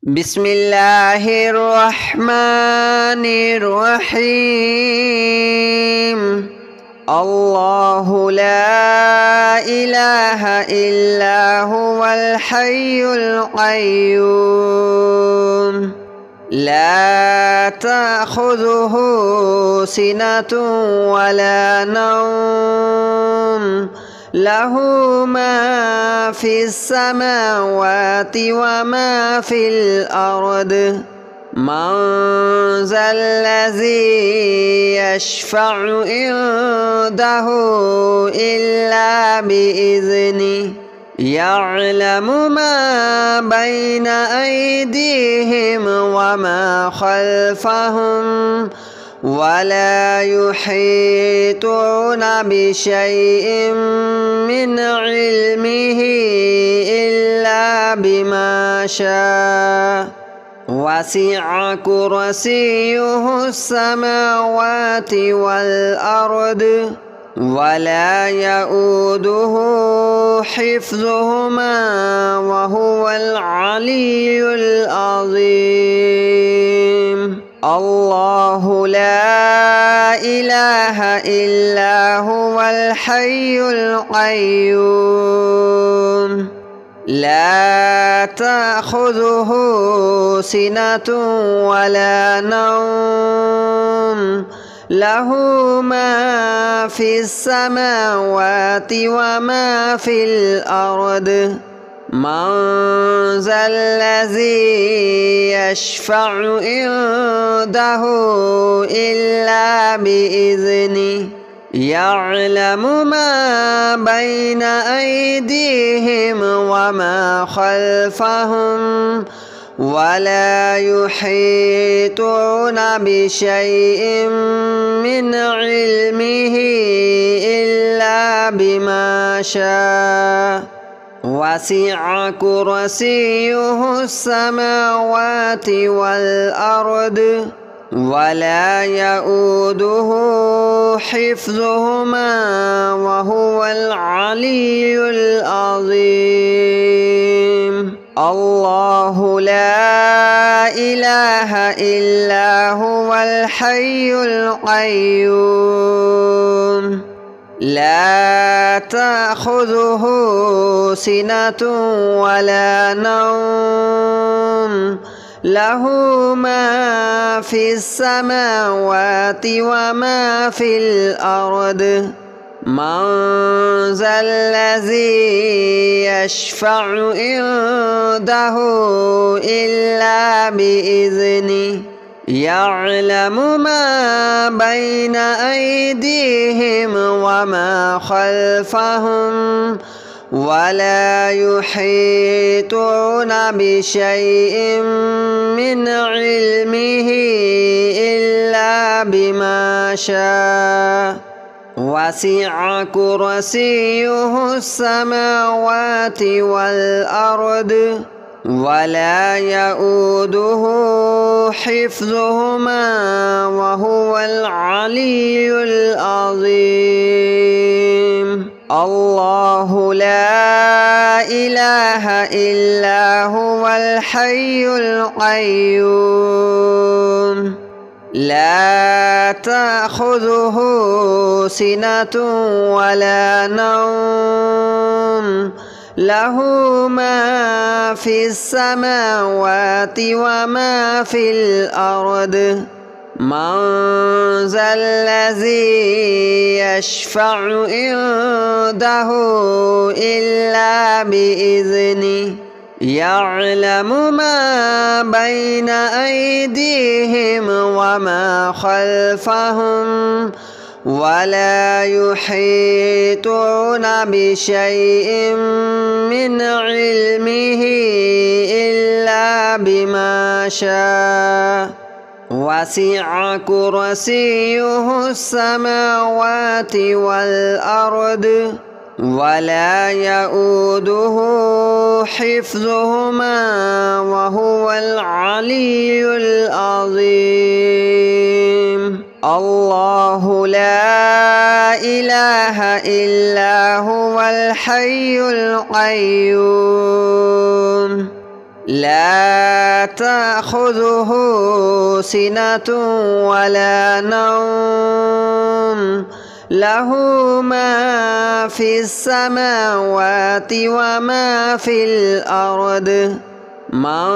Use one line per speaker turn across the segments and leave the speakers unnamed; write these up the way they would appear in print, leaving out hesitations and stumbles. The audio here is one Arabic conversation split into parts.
بسم الله الرحمن الرحيم. الله لا إله إلا هو الحي القيوم لا تأخذه سنة ولا نوم له ما في السماوات وما في الأرض من ذا الذي يشفع عنده إلا بإذنه يعلم ما بين أيديهم وما خلفهم ولا يحيطون بشيء من علمه إلا بما شاء وسع كرسيه السماوات والأرض ولا يؤوده حفظهما وهو العلي العظيم. الله لا إله إلا هو الحي القيوم لا تأخذه سنة ولا نوم له ما في السماوات وما في الأرض من ذا الذي يشفع عنده إلا بإذنه يعلم ما بين أيديهم وما خلفهم ولا يحيطون بشيء من علمه إلا بما شاء وسع كرسيه السماوات والأرض ولا يؤوده حفظهما وهو العلي العظيم. الله لا إله إلا هو الحي القيوم لا تأخذه سنة ولا نوم له ما في السماوات وما في الأرض من ذا الذي يشفع عنده إلا بإذنه يعلم ما بين أيديهم وما خلفهم ولا يحيطون بشيء من علمه إلا بما شاء وسع كرسيه السماوات والأرض ولا يؤوده حفظهما وهو العلي العظيم. الله لا إله إلا هو الحي القيوم لا تأخذه سنة ولا نوم له ما في السماوات وما في الأرض من ذا الذي يشفع عنده إلا بإذنه يعلم ما بين أيديهم وما خلفهم ولا يحيطون بشيء من علمه إلا بما شاء وسع كرسيه السماوات والأرض ولا يؤوده حفظهما وهو العلي العظيم. الله لا إله إلا هو الحي القيوم لا تأخذه سنة ولا نوم له ما في السماوات وما في الأرض من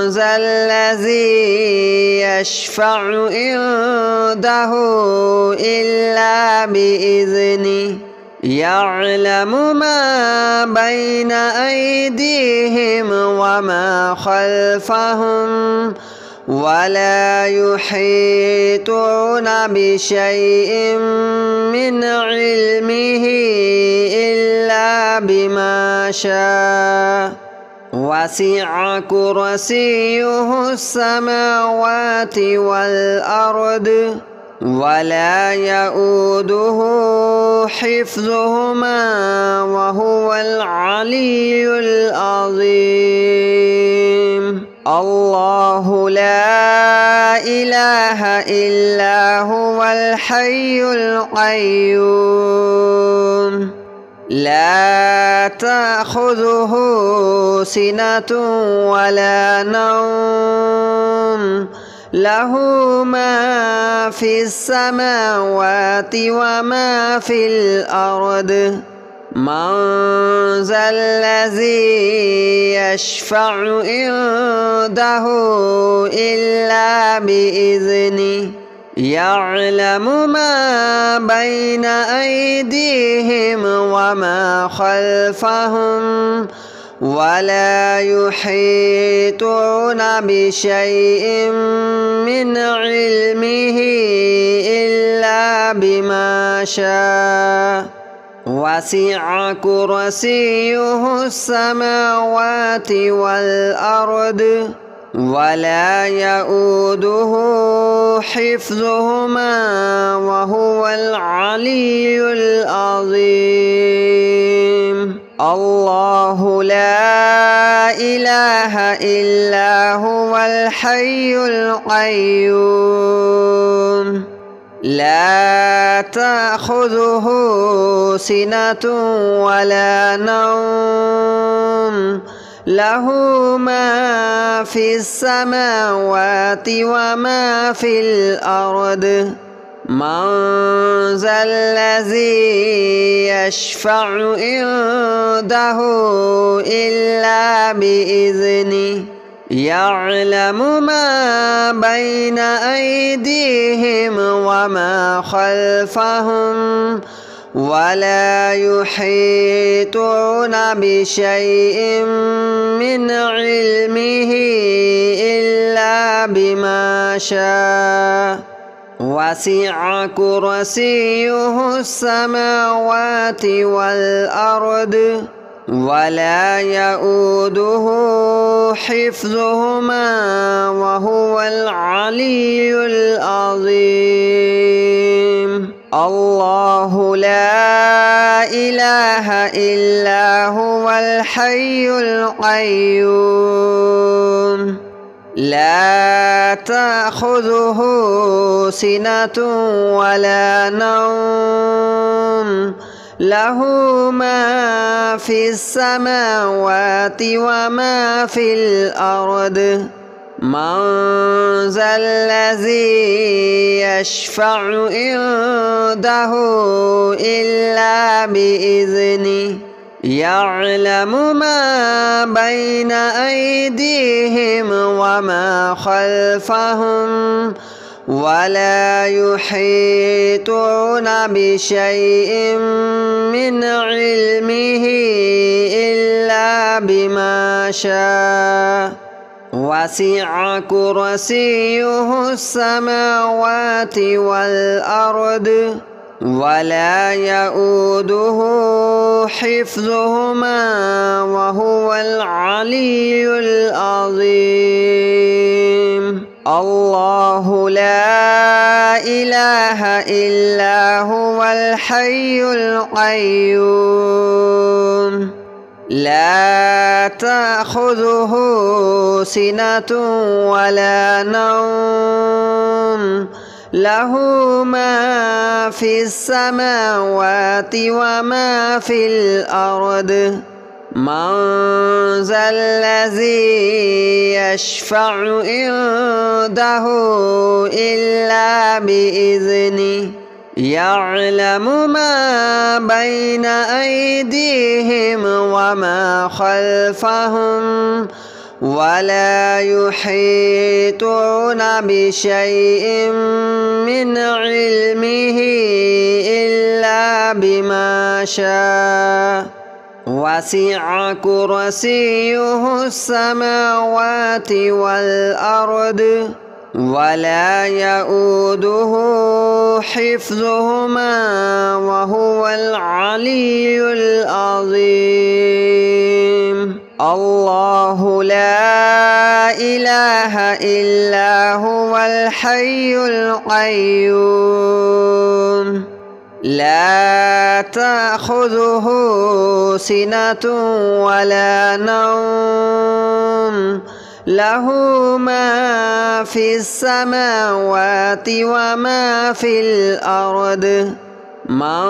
ذا الذي يشفع عنده إلا بإذنه يعلم ما بين أيديهم وما خلفهم ولا يحيطون بشيء من علمه إلا بما شاء وسع كرسيه السماوات والأرض ولا يؤوده حفظهما وهو العلي العظيم الله لا إله إلا هو الحي القيوم لا تأخذه سنة ولا نوم له ما في السماوات وما في الأرض من ذا الذي يشفع عنده إلا بإذنه يعلم ما بين أيديهم وما خلفهم ولا يحيطون بشيء من علمه إلا بما شاء وسع كرسيه السماوات والأرض ولا يؤوده حفظهما وهو العلي العظيم الله لا إله إلا هو الحي القيوم لا تأخذه سنة ولا نوم له ما في السماوات وما في الأرض من ذا الذي يشفع عنده إلا بإذنه يعلم ما بين أيديهم وما خلفهم ولا يحيطون بشيء من علمه إلا بما شاء وسع كرسيه السماوات والأرض ولا يؤوده حفظهما وهو العلي العظيم الله لا إله إلا هو الحي القيوم لا تأخذه سنة ولا نوم له ما في السماوات وما في الأرض من ذا الذي يشفع عنده إلا بإذنه يعلم ما بين أيديهم وما خلفهم ولا يحيطون بشيء من علمه إلا بما شاء وسع كرسيه السماوات والأرض ولا يؤوده حفظهما وهو العلي العظيم الله لا إله إلا هو الحي القيوم لا تأخذه سنة ولا نوم له ما في السماوات وما في الأرض من ذا الذي يشفع عنده إلا بإذنه يعلم ما بين أيديهم وما خلفهم ولا يحيطون بشيء من علمه إلا بما شاء وسع كرسيه السماوات والأرض ولا يؤوده حفظهما وهو العلي العظيم الله لا إله إلا هو الحي القيوم لا تأخذه سنة ولا نوم له ما في السماوات وما في الأرض من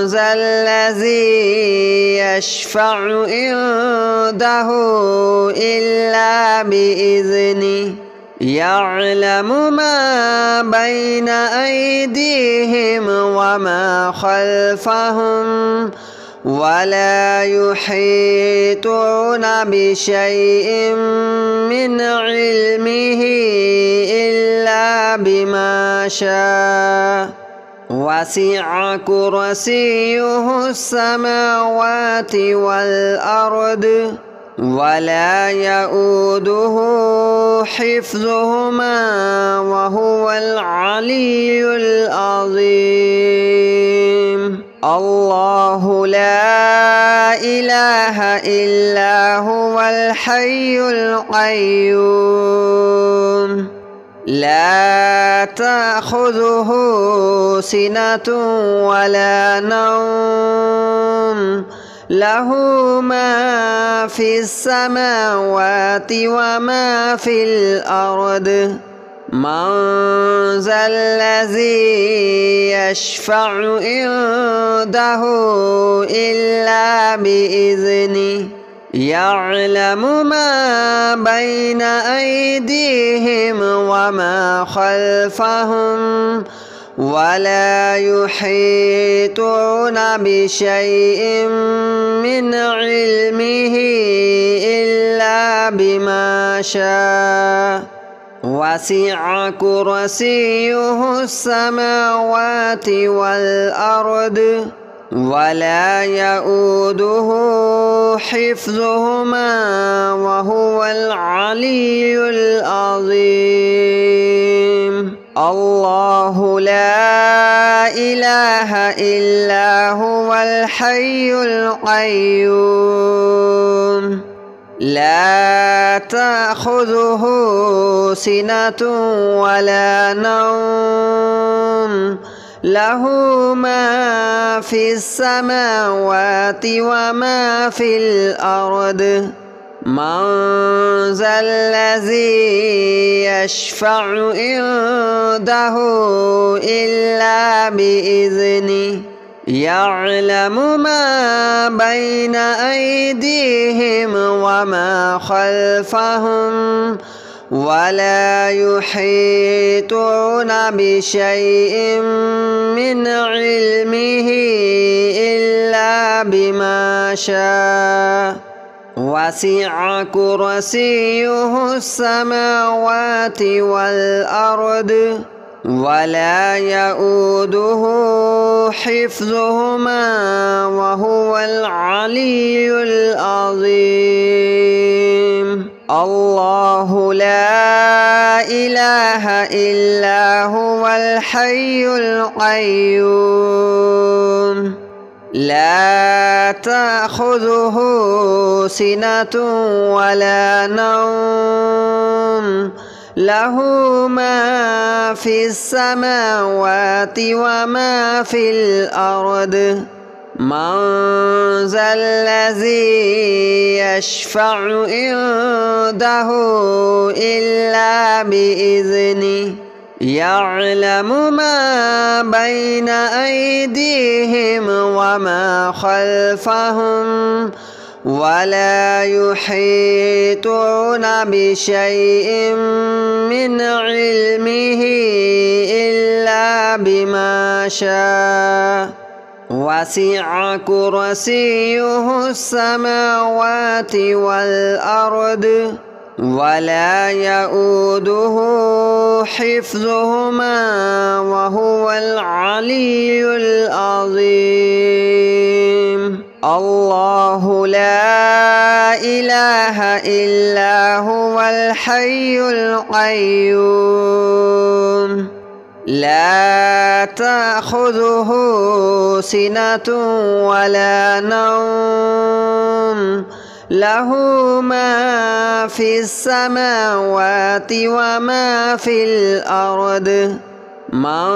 ذا الذي يشفع عنده إلا بإذنه يعلم ما بين أيديهم وما خلفهم ولا يحيطون بشيء من علمه إلا بما شاء وسع كرسيه السماوات والأرض ولا يؤوده حفظهما وهو العلي العظيم الله لا إله إلا هو الحي القيوم لا تأخذه سنة ولا نوم له ما في السماوات وما في الأرض من ذا الذي يشفع عنده إلا بإذنه يعلم ما بين أيديهم وما خلفهم ولا يحيطون بشيء من علمه إلا بما شاء وسع كرسيه السماوات والأرض ولا يؤوده حفظهما وهو العلي العظيم الله لا إله إلا هو الحي القيوم لا تأخذه سنة ولا نوم له ما في السماوات وما في الأرض من ذا الذي يشفع عنده إلا بإذنه يعلم ما بين أيديهم وما خلفهم ولا يحيطون بشيء من علمه إلا بما شاء وسع كرسيه السماوات والأرض ولا يؤوده حفظهما وهو العلي العظيم الله لا إله إلا هو الحي القيوم لا تأخذه سنة ولا نوم له ما في السماوات وما في الأرض من ذا الذي يشفع عنده إلا بإذنه يعلم ما بين أيديهم وما خلفهم ولا يحيطون بشيء من علمه إلا بما شاء وسع كرسيه السماوات والأرض ولا يؤوده حفظهما وهو العلي العظيم الله لا إله إلا هو الحي القيوم لا تأخذه سنة ولا نوم له ما في السماوات وما في الأرض من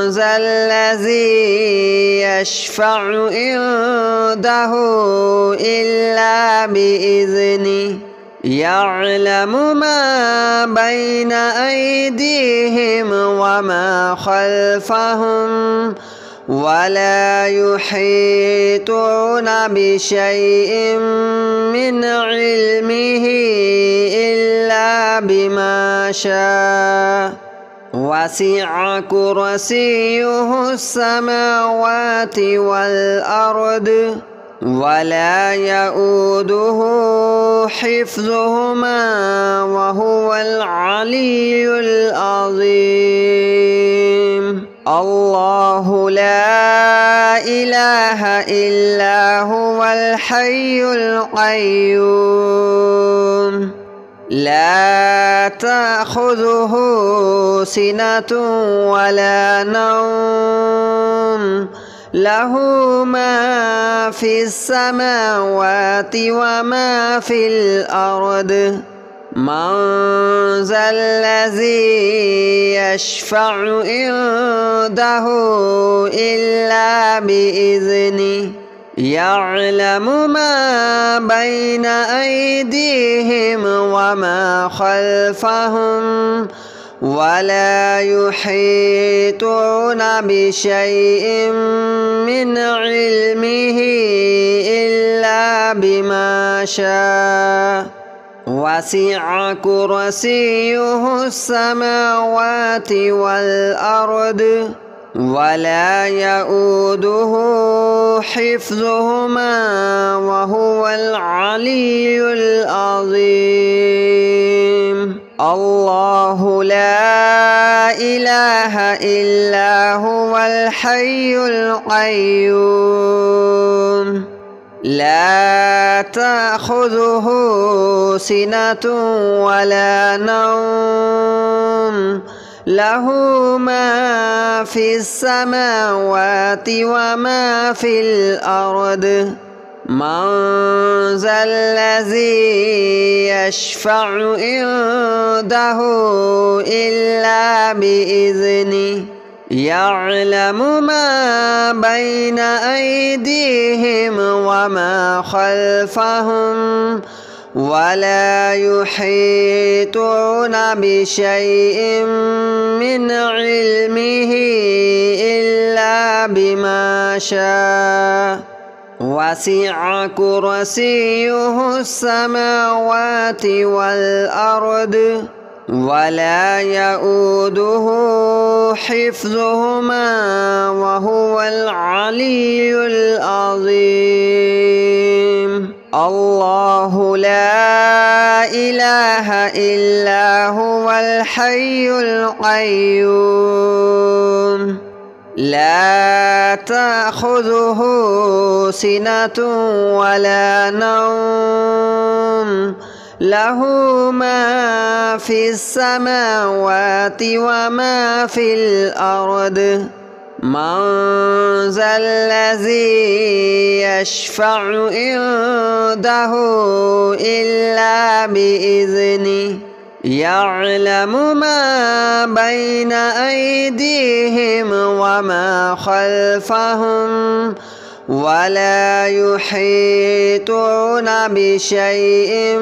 ذا الذي يشفع عنده إلا بإذنه يعلم ما بين أيديهم وما خلفهم ولا يحيطون بشيء من علمه إلا بما شاء وسع كرسيه السماوات والأرض ولا يؤوده حفظهما وهو العلي العظيم الله لا إله إلا هو الحي القيوم لا تأخذه سنة ولا نوم له ما في السماوات وما في الأرض من ذا الذي يشفع عنده إلا بإذنه يعلم ما بين أيديهم وما خلفهم ولا يحيطون بشيء من علمه إلا بما شاء وسع كرسيه السماوات والأرض ولا يؤوده حفظهما وهو العلي العظيم الله لا إله إلا هو الحي القيوم لا تأخذه سنة ولا نوم له ما في السماوات وما في الأرض من ذا الذي يشفع عنده إلا بإذنه يعلم ما بين أيديهم وما خلفهم ولا يحيطون بشيء من علمه إلا بما شاء وسع كرسيه السماوات والأرض ولا يؤوده حفظهما وهو العلي العظيم الله لا إله إلا هو الحي القيوم لا تأخذه سنة ولا نوم له ما في السماوات وما في الأرض من ذا الذي يشفع عنده إلا بإذنه يعلم ما بين أيديهم وما خلفهم ولا يحيطون بشيء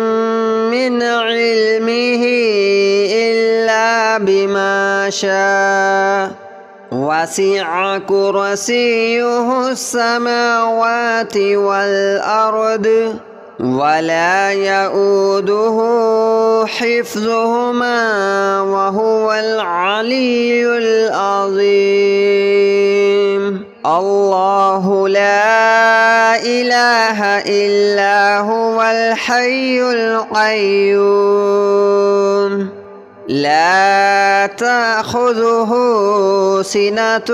من علمه إلا بما شاء وسع كرسيه السماوات والأرض ولا يؤوده حفظهما وهو العلي العظيم. الله لا إله إلا هو الحي القيوم لا تأخذه سنة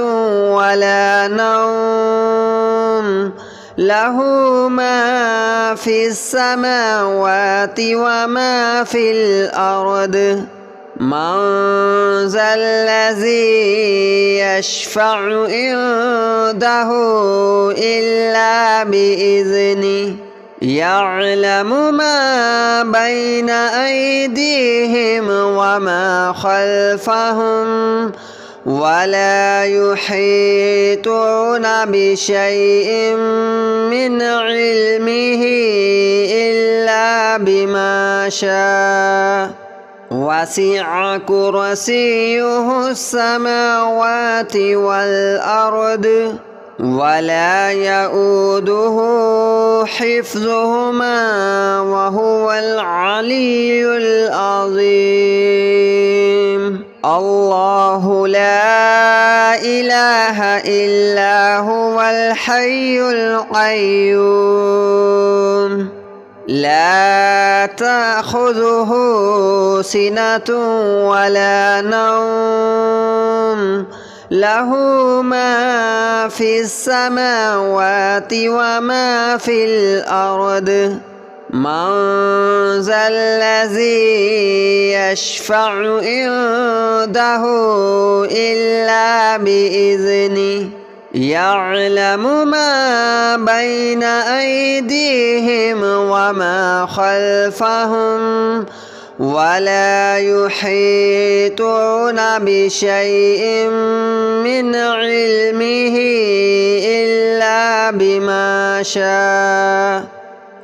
ولا نوم له ما في السماوات وما في الأرض من ذا الذي يشفع عنده إلا بإذنه يعلم ما بين أيديهم وما خلفهم ولا يحيطون بشيء من علمه إلا بما شاء وسع كرسيه السماوات والأرض ولا يؤوده حفظهما وهو العلي العظيم. الله لا إله إلا هو الحي القيوم لا تأخذه سنة ولا نوم له ما في السماوات وما في الأرض من ذا الذي يشفع عنده إلا بإذنه يعلم ما بين أيديهم وما خلفهم ولا يحيطون بشيء من علمه إلا بما شاء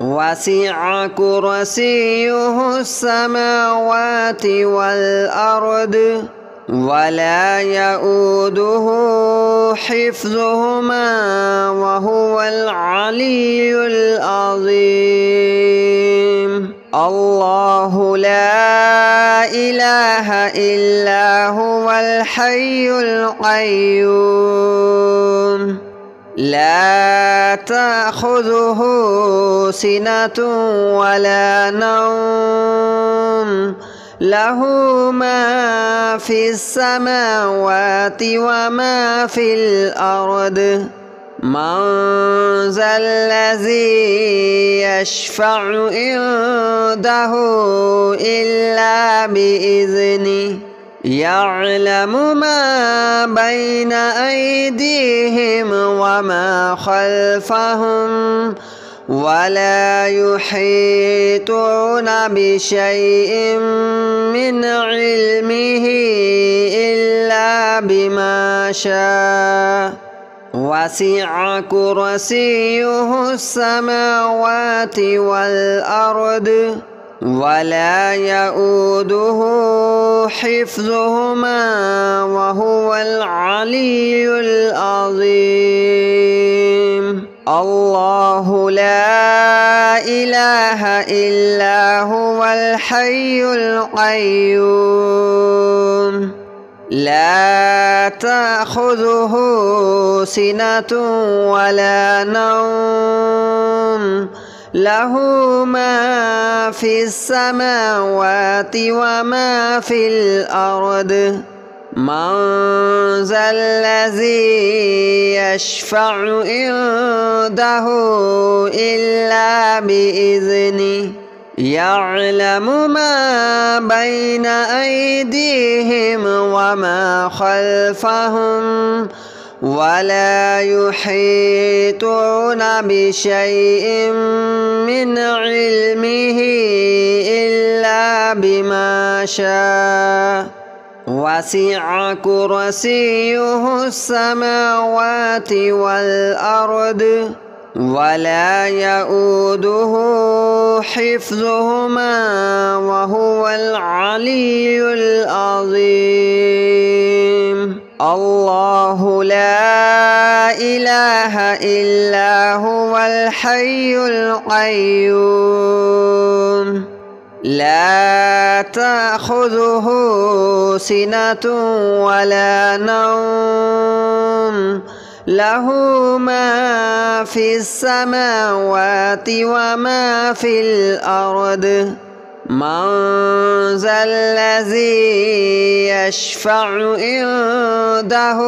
وسع كرسيه السماوات والأرض ولا يؤوده حفظهما وهو العلي العظيم. الله لا إله إلا هو الحي القيوم لا تأخذه سنة ولا نوم له ما في السماوات وما في الأرض من ذا الذي يشفع عنده إلا بإذنه يعلم ما بين أيديهم وما خلفهم ولا يحيطون بشيء من علمه إلا بما شاء وسع كرسيه السماوات والأرض ولا يؤوده حفظهما وهو العلي العظيم. الله لا إله إلا هو الحي القيوم لا تأخذه سنة ولا نوم له ما في السماوات وما في الأرض من ذا الذي يشفع عنده إلا بإذنه يعلم ما بين أيديهم وما خلفهم ولا يحيطون بشيء من علمه إلا بما شاء وسع كرسيه السماوات والأرض ولا يؤوده حفظهما وهو العلي العظيم. الله لا إله إلا هو الحي القيوم لا تأخذه سنة ولا نوم له ما في السماوات وما في الأرض من ذا الذي يشفع عنده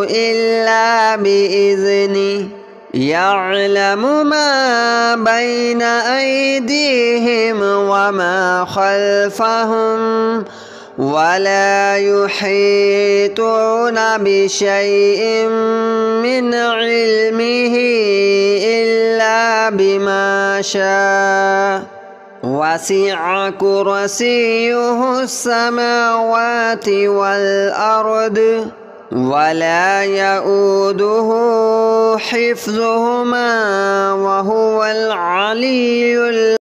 إلا بإذنه يعلم ما بين أيديهم وما خلفهم ولا يحيطون بشيء من علمه إلا بما شاء وسع كرسيه السماوات والأرض ولا يؤوده حفظهما وهو العلي